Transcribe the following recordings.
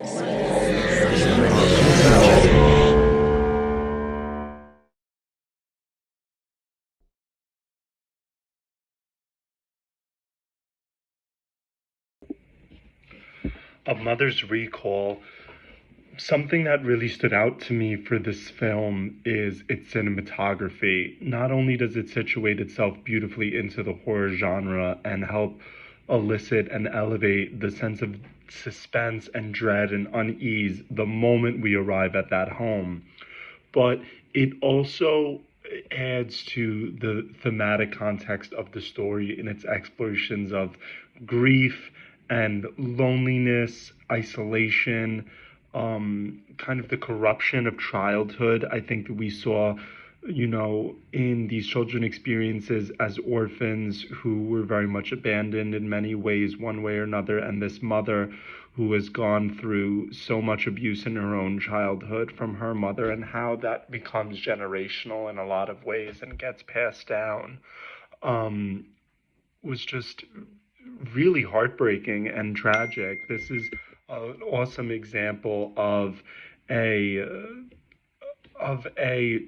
A Mother's Recall. Something that really stood out to me for this film is its cinematography. Not only does it situate itself beautifully into the horror genre and help elicit and elevate the sense of suspense and dread and unease the moment we arrive at that home, but it also adds to the thematic context of the story in its explorations of grief and loneliness, isolation, kind of the corruption of childhood. I think that we saw, in these children experiences as orphans who were very much abandoned in many ways, one way or another, and this mother who has gone through so much abuse in her own childhood from her mother, and how that becomes generational in a lot of ways and gets passed down, um, was just really heartbreaking and tragic. This is an awesome example a of a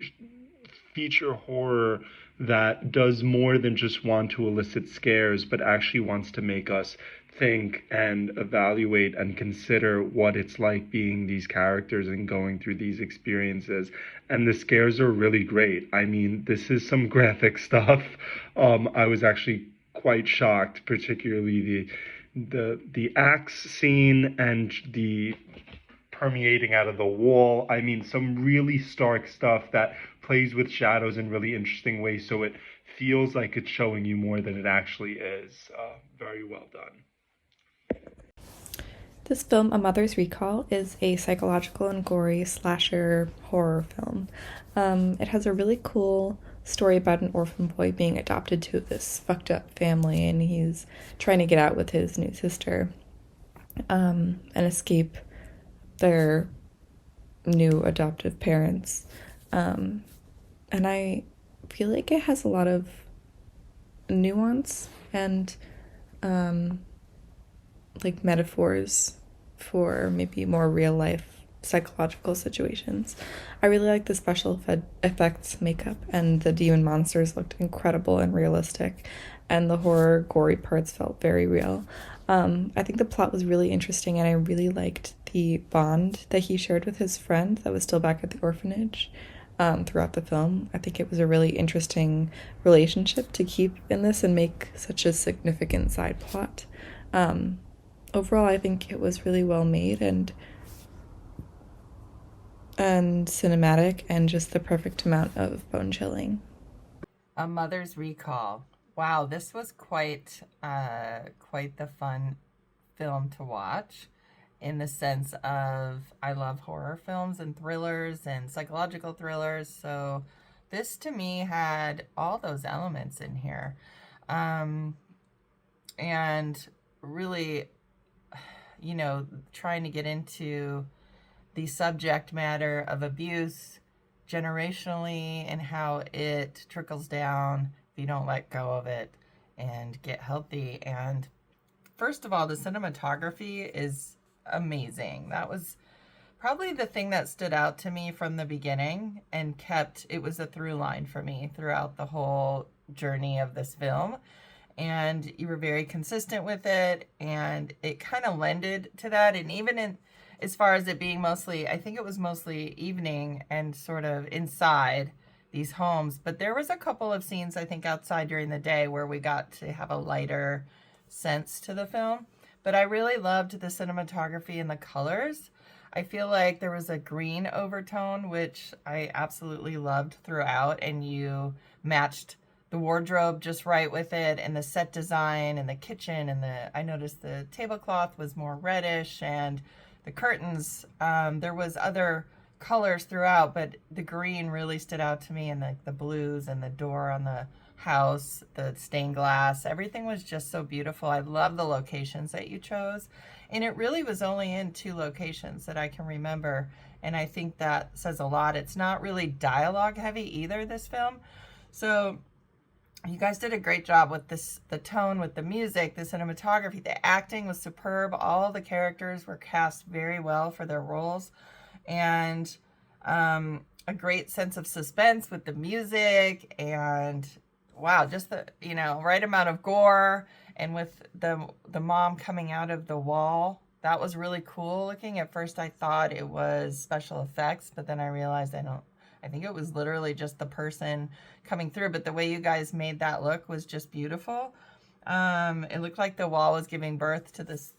feature horror that does more than just want to elicit scares, but actually wants to make us think and evaluate and consider what it's like being these characters and going through these experiences. And the scares are really great. I mean, this is some graphic stuff. I was actually quite shocked, particularly the axe scene and the permeating out of the wall. I mean, some really stark stuff that plays with shadows in really interesting ways, so it feels like it's showing you more than it actually is. Very well done. This film, A Mother's Recall, is a psychological and gory slasher horror film. It has a really cool story about an orphan boy being adopted to this fucked up family, and he's trying to get out with his new sister and escape their new adoptive parents. And I feel like it has a lot of nuance and like metaphors for maybe more real life psychological situations. I really like the special effects makeup, and the demon monsters looked incredible and realistic, and the horror gory parts felt very real. I think the plot was really interesting, and I really liked the bond that he shared with his friend that was still back at the orphanage throughout the film. I think it was a really interesting relationship to keep in this and make such a significant side plot. Overall, I think it was really well made and cinematic, and just the perfect amount of bone chilling. A Mother's Recall. Wow, this was quite the fun film to watch, in the sense of I love horror films and thrillers and psychological thrillers. So this to me had all those elements in here. And really, trying to get into the subject matter of abuse generationally and how it trickles down if you don't let go of it and get healthy. And first of all, the cinematography is amazing. That was probably the thing that stood out to me from the beginning, and it was a through line for me throughout the whole journey of this film. And you were very consistent with it, and it kind of lended to that. And even in as far as it being mostly, I think it was mostly evening and sort of inside these homes, but there was a couple of scenes I think outside during the day where we got to have a lighter sense to the film. But I really loved the cinematography and the colors. I feel like there was a green overtone, which I absolutely loved throughout, and you matched the wardrobe just right with it, and the set design and the kitchen, and I noticed the tablecloth was more reddish, and the curtains, there was other colors throughout, but the green really stood out to me, and the blues, and the door on the house, the stained glass, everything was just so beautiful. I love the locations that you chose, and it really was only in 2 locations that I can remember, and I think that says a lot. It's not really dialogue heavy either, this film. So You guys did a great job with this, the tone, with the music, the cinematography, the acting was superb. All the characters were cast very well for their roles, and a great sense of suspense with the music, and wow, just the right amount of gore, and with the mom coming out of the wall. That was really cool looking. At first I thought it was special effects, but then I realized I think it was literally just the person coming through, but the way you guys made that look was just beautiful. It looked like the wall was giving birth to this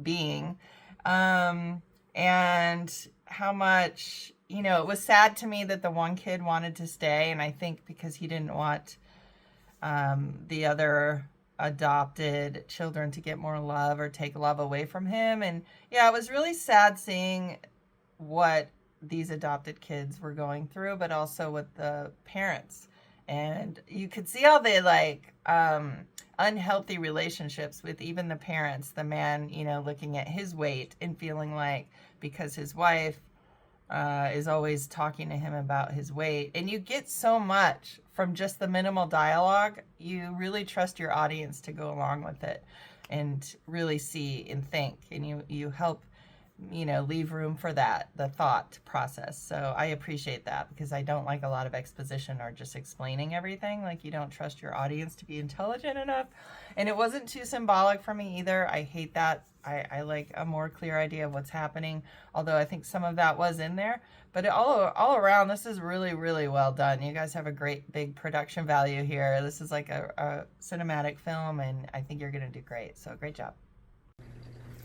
being. And how much, it was sad to me that the one kid wanted to stay, and I think because he didn't want the other adopted children to get more love or take love away from him. And yeah, it was really sad seeing what these adopted kids were going through, but also with the parents. And you could see how they unhealthy relationships with even the parents, the man, looking at his weight and feeling like because his wife is always talking to him about his weight. And you get so much from just the minimal dialogue. You really trust your audience to go along with it and really see and think. And you help leave room for the thought process. So I appreciate that, because I don't like a lot of exposition or just explaining everything. Like, you don't trust your audience to be intelligent enough. And it wasn't too symbolic for me either. I hate that. I like a more clear idea of what's happening, although I think some of that was in there. But all around, this is really, really well done. You guys have a great big production value here. This is like a cinematic film, and I think you're going to do great. So great job.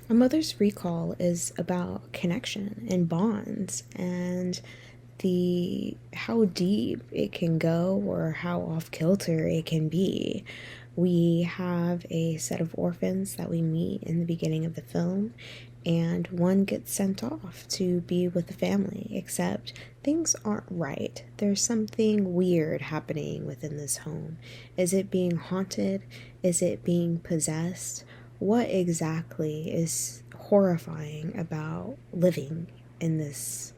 A mother's recall is about connection and bonds, and how deep it can go or how off kilter it can be. We have a set of orphans that we meet in the beginning of the film, and one gets sent off to be with the family, except things aren't right. There's something weird happening within this home. Is it being haunted? Is it being possessed? What exactly is horrifying about living in this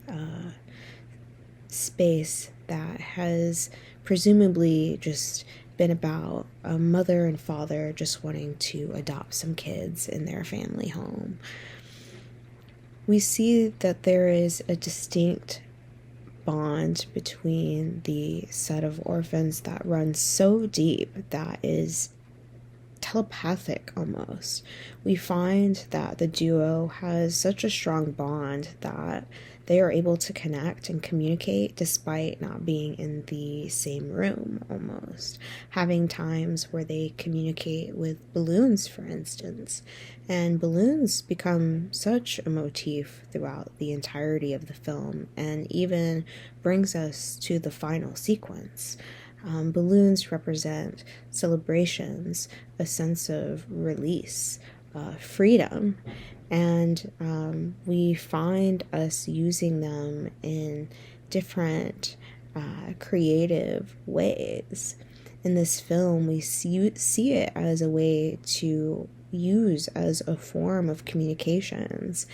space that has presumably just been about a mother and father just wanting to adopt some kids in their family home? We see that there is a distinct bond between the set of orphans that runs so deep that is telepathic almost. We find that the duo has such a strong bond that they are able to connect and communicate despite not being in the same room almost. Having times where they communicate with balloons, for instance. And balloons become such a motif throughout the entirety of the film, and even brings us to the final sequence. Balloons represent celebrations, a sense of release, freedom, and we find us using them in different creative ways. In this film, we see it as a way to use as a form of communications.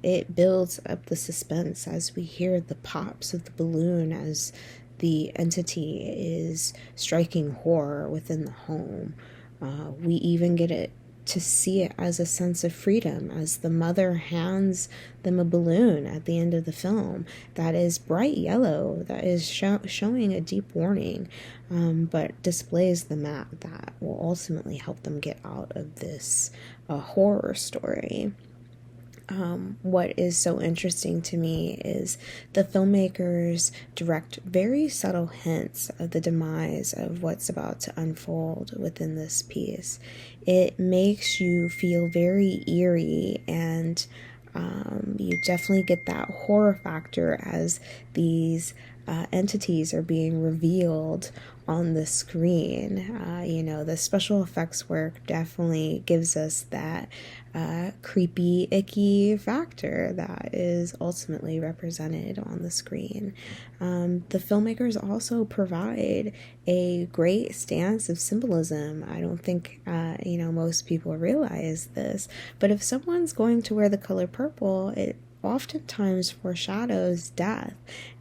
It builds up the suspense as we hear the pops of the balloon as the entity is striking horror within the home. We even get it to see it as a sense of freedom as the mother hands them a balloon at the end of the film that is bright yellow, that is showing a deep warning, but displays the map that will ultimately help them get out of this horror story. What is so interesting to me is the filmmakers direct very subtle hints of the demise of what's about to unfold within this piece. It makes you feel very eerie, and you definitely get that horror factor as these entities are being revealed on the screen. The special effects work definitely gives us that creepy, icky factor that is ultimately represented on the screen. The filmmakers also provide a great stance of symbolism. I don't think, most people realize this, but if someone's going to wear the color purple, it oftentimes foreshadows death.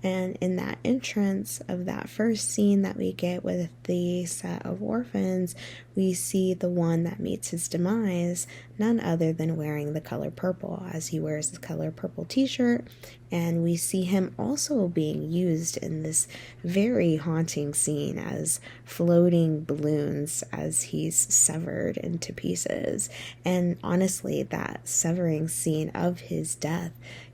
And in that entrance of that first scene that we get with the set of orphans, we see the one that meets his demise, none other than wearing the color purple, as he wears the color purple t-shirt. And we see him also being used in this very haunting scene as floating balloons as he's severed into pieces. And honestly, that severing scene of his death,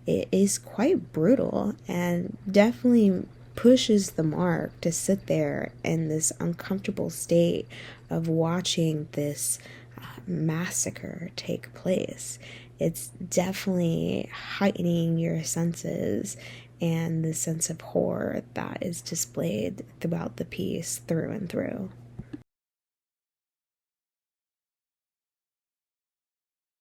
it is quite brutal and definitely pushes the mark to sit there in this uncomfortable state of watching this massacre take place. It's definitely heightening your senses and the sense of horror that is displayed throughout the piece through and through.